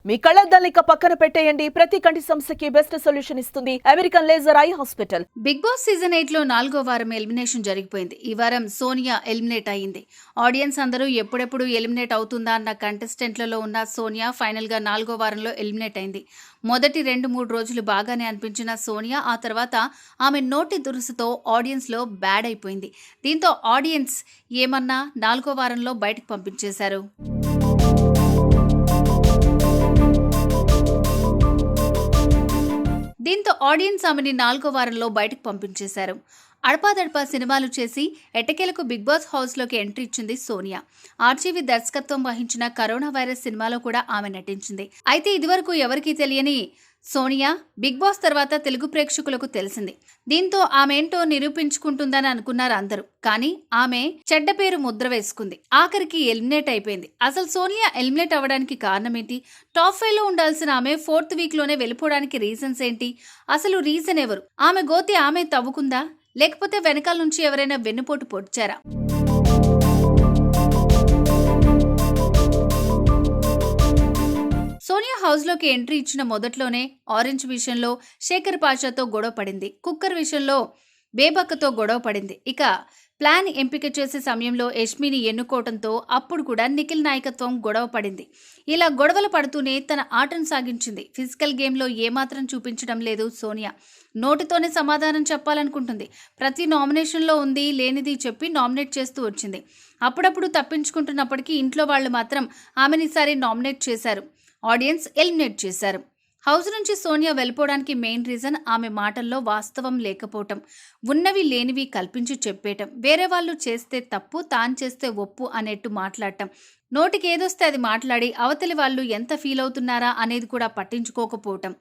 మీ కళ్ళద్దాలిక పక్కన పెట్టేయండి. ప్రతి కంటి సమస్యకి బెస్ట్ సొల్యూషన్ ఇస్తుంది American laser eye hospital. Bigg Boss season 8 లో 4వ వారం ఎలిమినేషన్ జరిగిపోయింది. ఈ వారం సోనియా ఎలిమినేట్ అయ్యింది. ఆడియన్స్ అందరూ ఎప్పుడెప్పుడు ఎలిమినేట్ అవుతుందా అన్న కంటెస్టెంట్లలో ఉన్న సోనియా ఫైనల్ గా 4వ వారంలో ఎలిమినేట్ అయింది. మొదటి 2-3 రోజులు బాగానే అనిపించిన సోనియా ఆ తర్వాత ఆమె నోటి దురుసుతో ఆడియన్స్ లో బ్యాడ్ అయిపోయింది. దీంతో ఆడియన్స్ ఏమన్నా 4వ వారంలో బయటకు పంపించేశారు. దీంతో ఆడియన్స్ ఆమెని 4వ వారంలో బయటకు పంపించేశారు. అడపాదడపా సినిమాలు చేసి ఎట్టకేలకు బిగ్ బాస్ హౌస్లోకి ఎంట్రీ ఇచ్చింది సోనియా. ఆర్జీవి దర్శకత్వం వహించిన కరోనా వైరస్ సినిమాలో కూడా ఆమె నటించింది. అయితే ఇదివరకు ఎవరికీ తెలియని సోనియా బిగ్ బాస్ తర్వాత తెలుగు ప్రేక్షకులకు తెలిసింది. దీంతో ఆమె ఏంటో నిరూపించుకుంటుందని అనుకున్నారు అందరూ. కానీ ఆమె చెడ్డ పేరు ముద్ర వేసుకుంది. ఆఖరికి ఎలిమినేట్ అయిపోయింది. అసలు సోనియా ఎలిమినేట్ అవ్వడానికి కారణం ఏంటి? టాప్ 5 లో ఉండాల్సిన ఆమె 4th వీక్ లోనే వెళ్ళిపోవడానికి రీజన్స్ ఏంటి? అసలు రీజన్ ఎవరు? ఆమె గోతి ఆమె తవ్వుకుందా, లేకపోతే వెనకాల నుంచి ఎవరైనా వెన్నుపోటు పొడిచారా? సోనియా హౌస్ లోకి ఎంట్రీ ఇచ్చిన మొదట్లోనే ఆరెంజ్ విషయంలో శేఖర్ పాషాతో గొడవ పడింది. కుక్కర్ విషయంలో బేబక్కతో గొడవ పడింది. ఇక ప్లాన్ ఎంపిక చేసే సమయంలో యష్మిని ఎన్నుకోవడంతో అప్పుడు కూడా నిఖిల్ నాయకత్వం గొడవ పడింది. ఇలా గొడవలు పడుతూనే తన ఆటను సాగించింది. ఫిజికల్ గేమ్లో ఏమాత్రం చూపించడం లేదు సోనియా. నోటితోనే సమాధానం చెప్పాలనుకుంటుంది. ప్రతి నామినేషన్లో ఉంది లేనిది చెప్పి నామినేట్ చేస్తూ వచ్చింది. అప్పుడప్పుడు తప్పించుకుంటున్నప్పటికీ ఇంట్లో వాళ్ళు మాత్రం ఆమెని ఈసారి నామినేట్ చేశారు. ఆడియన్స్ ఎలిమినేట్ చేశారు. హౌస్ నుంచి సోనియా వెళ్ళిపోవడానికి మెయిన్ రీజన్ ఆమె మాటల్లో వాస్తవం లేకపోవటం, ఉన్నవి లేనివి కల్పించి చెప్పేయటం, వేరే వాళ్ళు చేస్తే తప్పు తాను చేస్తే ఒప్పు అనేట్టు మాట్లాడటం, నోటికి ఏదొస్తే అది మాట్లాడి అవతలి వాళ్ళు ఎంత ఫీల్ అవుతున్నారా అనేది కూడా పట్టించుకోకపోవటం,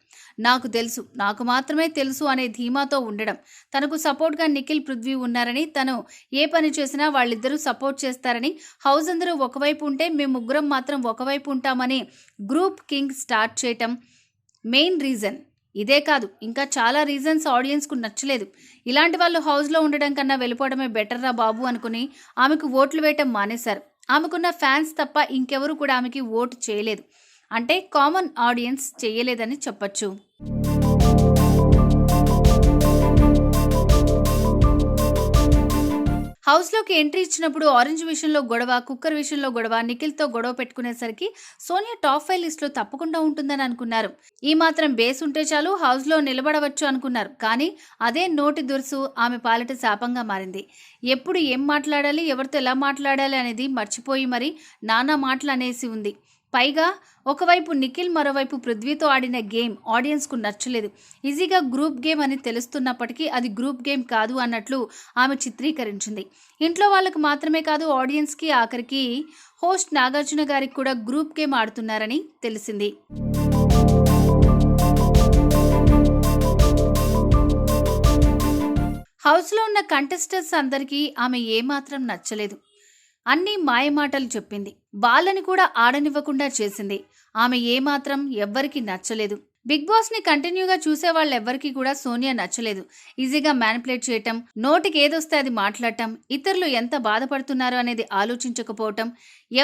నాకు తెలుసు నాకు మాత్రమే తెలుసు అనే ధీమాతో ఉండడం, తనకు సపోర్ట్గా నిఖిల్ పృథ్వీ ఉన్నారని, తను ఏ పని చేసినా వాళ్ళిద్దరూ సపోర్ట్ చేస్తారని, హౌస్ అందరూ ఒకవైపు ఉంటే మేము ముగ్గురం మాత్రం ఒకవైపు ఉంటామని గ్రూప్ కింగ్ స్టార్ట్ చేయటం మెయిన్ రీజన్. ఇదే కాదు ఇంకా చాలా రీజన్స్ ఆడియన్స్కు నచ్చలేదు. ఇలాంటి వాళ్ళు హౌస్లో ఉండడం కన్నా వెళ్ళిపోవడమే బెటర్ రా బాబు అనుకుని ఆమెకు ఓట్లు వేయటం మానేశారు. ఆమెకున్న ఫ్యాన్స్ తప్ప ఇంకెవరు కూడా ఆమెకి ఓటు చేయలేదు. అంటే కామన్ ఆడియన్స్ చేయలేదని చెప్పొచ్చు. హౌస్లోకి ఎంట్రీ ఇచ్చినప్పుడు ఆరెంజ్ విషయంలో గొడవ, కుక్కర్ విషయంలో గొడవ, నిఖిల్తో గొడవ పెట్టుకునేసరికి సోనియా టాప్ 5 లిస్టులో తప్పకుండా ఉంటుందని అనుకున్నారు. ఈ మాత్రం బేస్ ఉంటే చాలు హౌస్లో నిలబడవచ్చు అనుకున్నారు. కానీ అదే నోటి దురుసు ఆమె పాలిట శాపంగా మారింది. ఎప్పుడు ఏం మాట్లాడాలి, ఎవరితో ఎలా మాట్లాడాలి అనేది మర్చిపోయి మరి నానా మాటలు అనేసి ఉంది. పైగా ఒకవైపు నిఖిల్ మరోవైపు పృథ్వీతో ఆడిన గేమ్ ఆడియన్స్కు నచ్చలేదు. ఈజీగా గ్రూప్ గేమ్ అని తెలుస్తున్నప్పటికీ అది గ్రూప్ గేమ్ కాదు అన్నట్లు ఆమె చిత్రీకరించింది. ఇంట్లో వాళ్ళకు మాత్రమే కాదు ఆడియన్స్కి, ఆఖరికి హోస్ట్ నాగార్జున గారికి కూడా గ్రూప్ గేమ్ ఆడుతున్నారని తెలిసింది. హౌస్లో ఉన్న కంటెస్టెంట్స్ అందరికీ ఆమె ఏమాత్రం నచ్చలేదు. అన్ని మాయమాటలు చెప్పింది. వాళ్ళని కూడా ఆడనివ్వకుండా చేసింది. ఆమె ఏమాత్రం ఎవ్వరికి నచ్చలేదు. బిగ్ బాస్ ని కంటిన్యూగా చూసే వాళ్ళెవ్వరికీ కూడా సోనియా నచ్చలేదు. ఈజీగా మ్యానిపులేట్ చేయటం, నోటికి ఏదొస్తే అది మాట్లాడటం, ఇతరులు ఎంత బాధపడుతున్నారో అనేది ఆలోచించకపోవటం,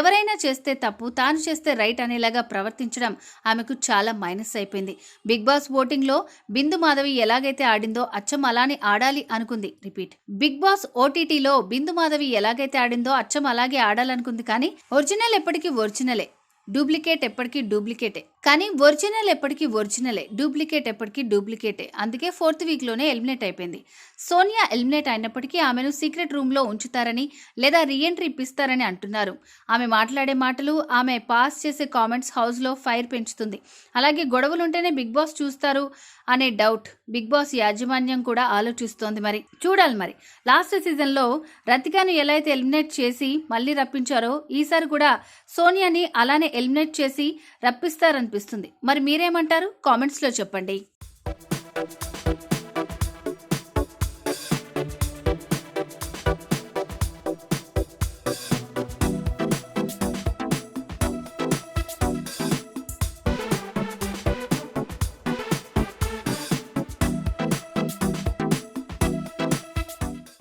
ఎవరైనా చేస్తే తప్పు తాను చేస్తే రైట్ అనేలాగా ప్రవర్తించడం ఆమెకు చాలా మైనస్ అయిపోయింది. బిగ్ బాస్ ఓటింగ్ లో బిందు మాధవి ఎలాగైతే ఆడిందో అచ్చం అలానే ఆడాలి అనుకుంది. రిపీట్, బిగ్ బాస్ ఓటీటీలో బిందు మాధవి ఎలాగైతే ఆడిందో అచ్చం అలాగే ఆడాలనుకుంది. కానీ ఒరిజినల్ ఎప్పటికీ ఒరిజినలే, డూప్లికేట్ ఎప్పటికీ డూప్లికేటే. కానీ ఒరిజినల్ ఎప్పటికీ ఒరిజినలే, డూప్లికేట్ ఎప్పటికీ డూప్లికేటే. అందుకే 4th వీక్ లోనే ఎలిమినేట్ అయిపోయింది. సోనియా ఎలిమినేట్ అయినప్పటికీ ఆమెను సీక్రెట్ రూమ్ లో ఉంచుతారని లేదా రీఎంట్రీ ఇప్పిస్తారని అంటున్నారు. ఆమె మాట్లాడే మాటలు, ఆమె పాస్ చేసే కామెంట్స్ హౌస్ లో ఫైర్ పెంచుతుంది. అలాగే గొడవలుంటేనే బిగ్ బాస్ చూస్తారు అనే డౌట్ బిగ్ బాస్ యాజమాన్యం కూడా ఆలోచిస్తోంది. మరి చూడాలి. మరి లాస్ట్ సీజన్ లో రతికాను ఎలా అయితే ఎలిమినేట్ చేసి మళ్ళీ రప్పించారో ఈసారి కూడా సోనియాని అలానే ఎలిమినేట్ చేసి రప్పిస్తారనిపిస్తుంది. మరి మీరేమంటారు? కామెంట్స్ లో చెప్పండి.